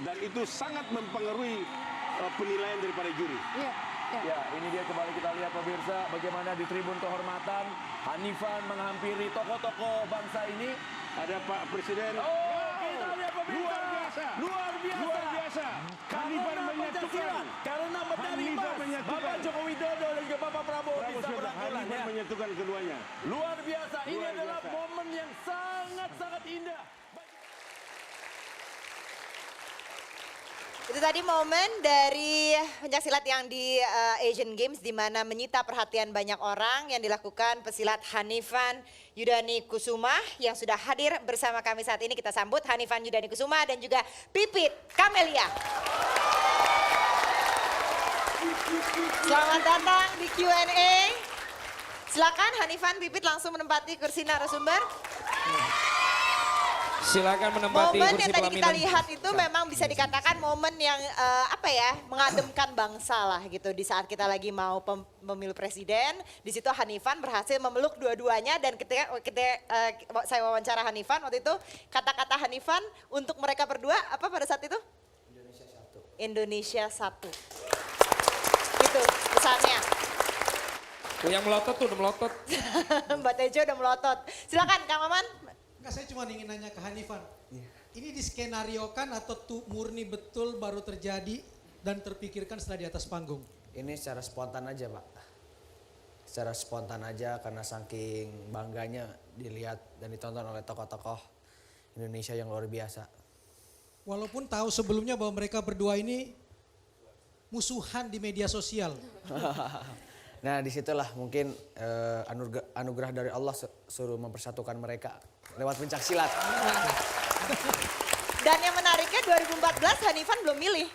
dan itu sangat mempengaruhi penilaian daripada juri. Ya, ini dia kembali kita lihat pemirsa bagaimana di tribun kehormatan Hanifan menghampiri tokoh-tokoh bangsa ini. Ada Pak Presiden. Kita lihat pemirsa. Luar biasa. Luar biasa. Luar biasa. Hanifan menyatukan. Karena medali Hanifan emas. menyatukan. Bapak Joko Widodo dan juga Bapak Prabowo bisa berangkulan Hanifan ya. menyatukan keduanya. Luar biasa. Ini Luar adalah biasa. momen yang sangat-sangat indah. Itu tadi momen dari pencaksilat yang di Asian Games di mana menyita perhatian banyak orang yang dilakukan pesilat Hanifan Yudani Kusuma yang sudah hadir bersama kami saat ini. Kita sambut Hanifan Yudani Kusuma dan juga Pipit Kamelia. Selamat datang di Q&A. Silakan Hanifan, Pipit langsung menempati kursi narasumber. Silakan menempati Momen kursi yang tadi kita pelaminan. lihat itu memang bisa dikatakan momen yang mengademkan bangsa lah gitu. Di saat kita lagi mau pemilu presiden, di situ Hanifan berhasil memeluk dua-duanya dan ketika saya wawancara Hanifan waktu itu, kata-kata Hanifan untuk mereka berdua apa pada saat itu? Indonesia satu. Indonesia satu. Gitu pesannya. Tuh yang melotot tuh udah melotot. Mbak Tejo udah melotot. Silakan Kang Maman. Enggak, saya cuma ingin nanya ke Hanifan. Ini diskenariokan atau murni betul baru terjadi dan terpikirkan setelah di atas panggung? Ini secara spontan aja, Pak. Secara spontan aja karena saking bangganya dilihat dan ditonton oleh tokoh-tokoh Indonesia yang luar biasa. Walaupun tahu sebelumnya bahwa mereka berdua ini musuhan di media sosial. Nah disitulah mungkin anugerah dari Allah suruh mempersatukan mereka lewat pencak silat. Dan yang menariknya 2014 Hanifan belum milih.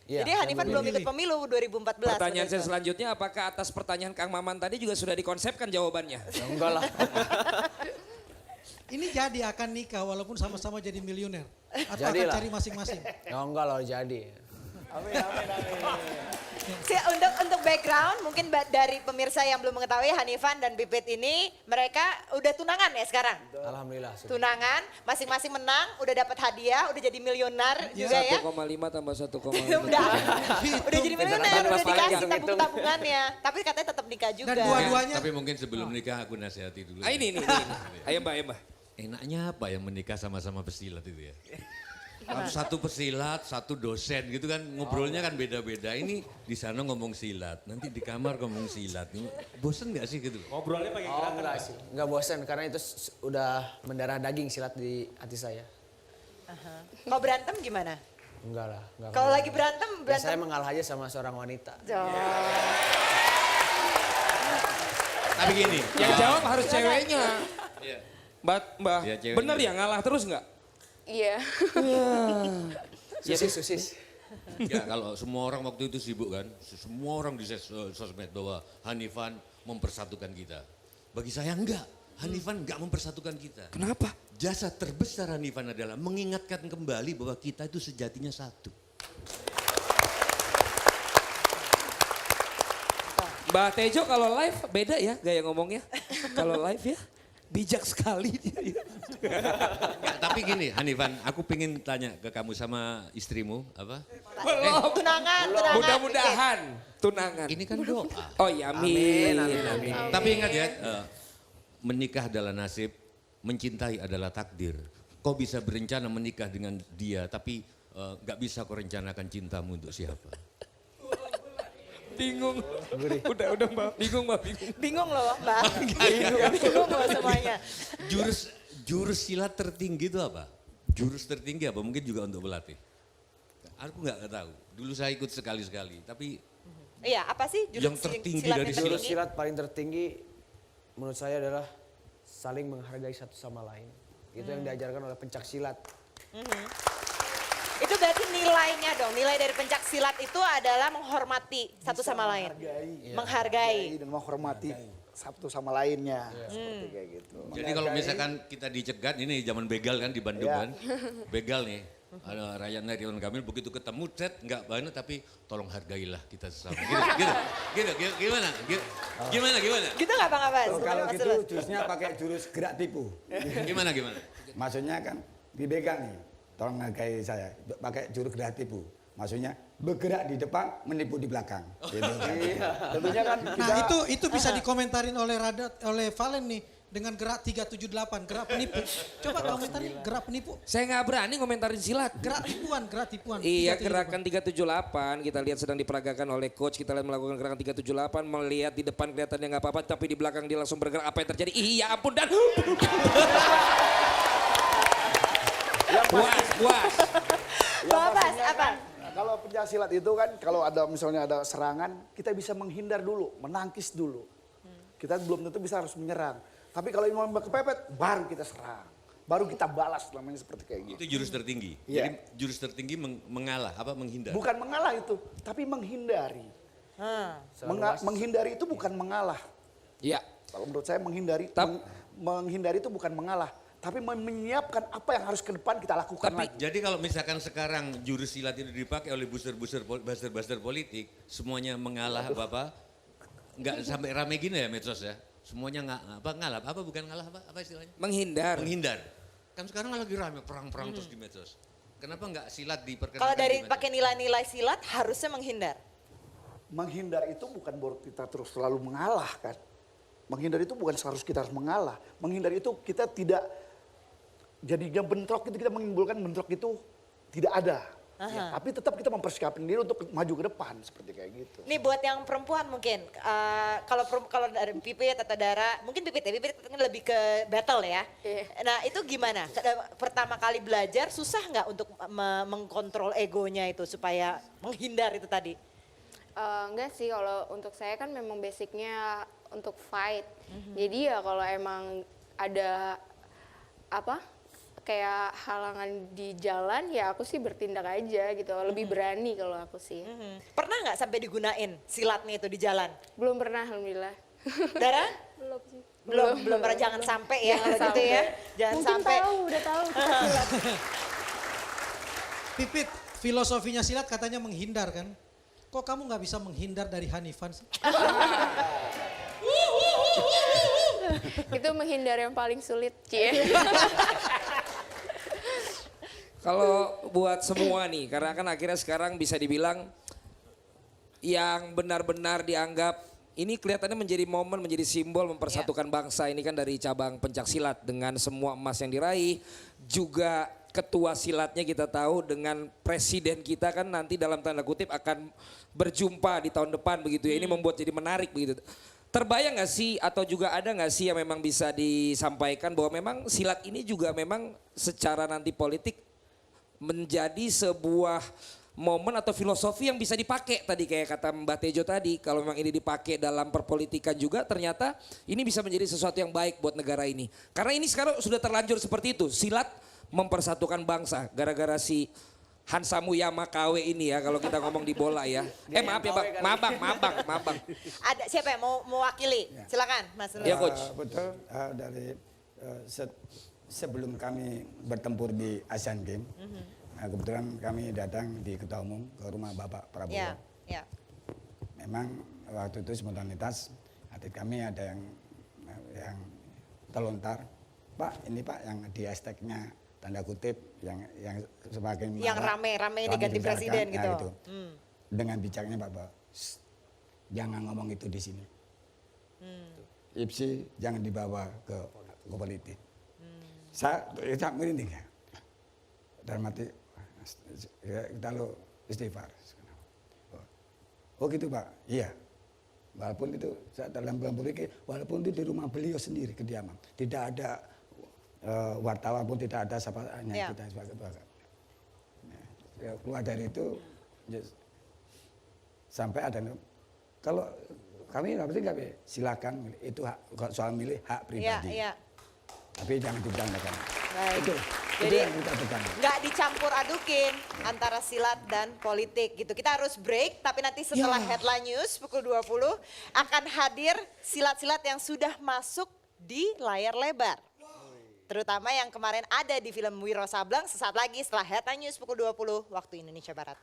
Iya, Jadi Hanifan belum ikut pemilu 2014. Pertanyaan waktu saya itu. selanjutnya, apakah atas pertanyaan Kang Maman tadi juga sudah dikonsepkan jawabannya? Ya, enggak lah. Ini jadi akan nikah walaupun sama-sama jadi miliuner. Atau Jadilah. akan cari masing-masing. Ya enggak loh jadi. Amin, amin, amin. Untuk background mungkin dari pemirsa yang belum mengetahui Hanifan dan Pipit ini mereka udah tunangan ya sekarang. Alhamdulillah. sudah. Tunangan, masing-masing menang, udah dapat hadiah, udah jadi miliuner juga ya. 1,5 tambah 1,5. udah jadi miliuner, udah Hitung. dikasih tabung-tabungannya. Tapi katanya tetap nikah juga. Dan dua-duanya Tapi mungkin sebelum nikah aku nasihati dulu. Ah, ini. Ayo Mbak, ayo Mbak. Enaknya apa yang menikah sama-sama pesilat itu ya? Satu pesilat, satu dosen gitu kan ngobrolnya kan beda-beda. Ini di sana ngomong silat, nanti di kamar ngomong silat. Bosen nggak sih gitu? Ngobrolnya pakai Oh enggak sih. Enggak bosan karena itu udah mendarah daging silat di hati saya. Kalau berantem gimana? Enggak lah. Enggak Kalau pernah. lagi berantem, Ya, berantem. saya mengalah aja sama seorang wanita. Tapi gini. Yang jawab harus ceweknya. Iya. Mbak, Ya, ceweknya. bener ya ngalah terus nggak? Iya. Susis. Ya kalau semua orang waktu itu sibuk kan, semua orang di sosmed bahwa Hanifan mempersatukan kita. Bagi saya enggak, Hanifan enggak mempersatukan kita. Kenapa? Jasa terbesar Hanifan adalah mengingatkan kembali bahwa kita itu sejatinya satu. Mbak Tejo kalau live beda ya gaya ngomongnya. Kalau live ya bijak sekali dia. Enggak, tapi gini Hanifan, aku pengen tanya ke kamu sama istrimu apa? Tunangan. Mudah-mudahan tunangan. Ini kan doa. Oh iya, amin. Amin. Tapi ingat ya, menikah adalah nasib, mencintai adalah takdir. Kau bisa berencana menikah dengan dia, tapi nggak bisa kau rencanakan cintamu untuk siapa. Bingung. Udah Mbak, bingung Mbak, bingung. Bingung loh Mbak. Bingung loh semuanya. Jurus silat tertinggi itu apa? Jurus tertinggi apa? Mungkin juga untuk pelatih. Aku nggak tahu. Dulu saya ikut sekali-sekali, tapi Iya, apa sih Yang tertinggi silat dari yang Jurus tertinggi? silat paling tertinggi menurut saya adalah saling menghargai satu sama lain. Itu yang diajarkan oleh pencak silat. Itu berarti nilainya dong, nilai dari pencak silat itu adalah menghormati satu sama lain. Menghargai. Dan menghormati satu sama lainnya. Seperti kayak gitu. jadi kalau misalkan kita dicegat, ini zaman begal kan di Bandung kan, begal nih. Ada Ryan Ridwan Kamil begitu ketemu, nggak banyak tapi tolong hargailah kita sesama. Gimana? Gitu nggak Bang Abbas? Kalau Mas gitu Tulus? jurusnya pakai jurus gerak tipu. Gimana? Maksudnya kan dibegal nih. tolong hargai saya. Pakai jurus gerak tipu. Maksudnya bergerak di depan, menipu di belakang. Gitu kan. Tentunya kan kita Nah itu bisa dikomentarin oleh Valen nih dengan gerak 378, gerak penipu. Coba komentarin gerak penipu. Saya nggak berani ngomentarin silat. Gerak tipuan. Iya 378. gerakan 378 kita lihat sedang diperagakan oleh coach, kita lihat melakukan gerakan 378, melihat di depan kelihatannya nggak apa-apa tapi di belakang dia langsung bergerak, apa yang terjadi? Iya ampun dan puas. Babas apa? kalau pencaksilat itu kan kalau ada misalnya ada serangan kita bisa menghindar dulu, menangkis dulu. Kita belum tentu bisa harus menyerang. Tapi kalau mau kepepet baru kita serang. Baru kita balas namanya seperti kayak gitu. Itu jurus tertinggi. Iya. Jadi jurus tertinggi mengalah, apa menghindar. Bukan mengalah itu, tapi menghindari. Menghindari itu bukan mengalah. Iya. Kalau menurut saya menghindari menghindari itu bukan mengalah, tapi menyiapkan apa yang harus ke depan kita lakukan lagi. Jadi kalau misalkan sekarang jurus silat itu dipakai oleh buzzer politik, semuanya mengalah apa-apa, nggak sampai rame gini ya medsos ya. Semuanya ngalah, apa bukan ngalah apa istilahnya? Menghindar. Kan sekarang lagi rame perang-perang terus di medsos. Kenapa nggak silat diperkenalkan? Kalau dari di medsos? pakai nilai-nilai silat harusnya menghindar. Menghindar itu bukan baru kita terus selalu mengalah kan. Menghindar itu bukan harus kita harus mengalah. Menghindar itu kita tidak jadinya bentrok itu kita menimbulkan bentrok itu tidak ada. Ya, tapi tetap kita mempersiapkan diri untuk maju ke depan seperti kayak gitu. Nih buat yang perempuan mungkin, kalau dari Pipit atau Dara, mungkin Pipit kan lebih ke battle ya. Nah itu gimana? Pertama kali belajar susah nggak untuk mengkontrol egonya itu supaya menghindar itu tadi? Enggak sih, kalau untuk saya kan memang basicnya untuk fight. Jadi ya kalau emang ada kayak halangan di jalan ya aku sih bertindak aja gitu, lebih berani kalau aku sih. Pernah nggak sampai digunain silatnya itu di jalan? Belum pernah alhamdulillah. Dara? Belum sih. Belum pernah, jangan sampai ya kalau gitu ya. Jangan Mungkin sampai. udah tahu silat. Pipit, filosofinya silat katanya menghindar kan? Kok kamu nggak bisa menghindar dari Hanifan sih? Itu menghindar yang paling sulit, Cie. Kalau buat semua nih, karena kan akhirnya sekarang bisa dibilang yang benar-benar dianggap ini kelihatannya menjadi momen, menjadi simbol mempersatukan bangsa ini kan dari cabang pencaksilat dengan semua emas yang diraih, juga ketua silatnya kita tahu dengan presiden kita kan nanti dalam tanda kutip akan berjumpa di tahun depan begitu ya, ini membuat jadi menarik begitu. Terbayang gak sih atau juga ada gak sih yang memang bisa disampaikan bahwa memang silat ini juga memang secara nanti politik menjadi sebuah momen atau filosofi yang bisa dipakai tadi kayak kata Mbak Tejo tadi, kalau memang ini dipakai dalam perpolitikan juga ternyata ini bisa menjadi sesuatu yang baik buat negara ini. Karena ini sekarang sudah terlanjur seperti itu, silat mempersatukan bangsa gara-gara si Hansa Muyama KW ini ya kalau kita ngomong di bola ya. Maaf ya Bang, mabang. Ada siapa yang mau mewakili? Silakan Mas. Ya Coach. Betul, dari sebelum kami bertempur di Asian Games, kebetulan kami datang di Ketua Umum ke rumah Bapak Prabowo. Ya. Memang waktu itu spontanitas atlet kami ada yang terlontar, Pak ini Pak yang di hashtagnya tanda kutip yang sebagai yang rame ini ganti presiden gitu. Itu. Dengan bijaknya Bapak, jangan ngomong itu di sini. IPSI jangan dibawa ke politik. Saya merinding ya. Dalam arti kita lo istighfar. Oh gitu Pak, iya. Walaupun itu dalam bulan politik, walaupun itu di rumah beliau sendiri kediaman, tidak ada wartawan pun tidak ada sapanya kita sebagai keluar dari itu sampai ada kalau kami nggak silakan itu hak, soal milih hak pribadi. Tapi jangan diberangkatkan. Itu yang kita pegang. Nggak dicampur adukin antara silat dan politik gitu. Kita harus break, tapi nanti setelah headline news pukul 20 akan hadir silat-silat yang sudah masuk di layar lebar. Terutama yang kemarin ada di film Wiro Sableng sesaat lagi setelah headline news pukul 20 waktu Indonesia Barat.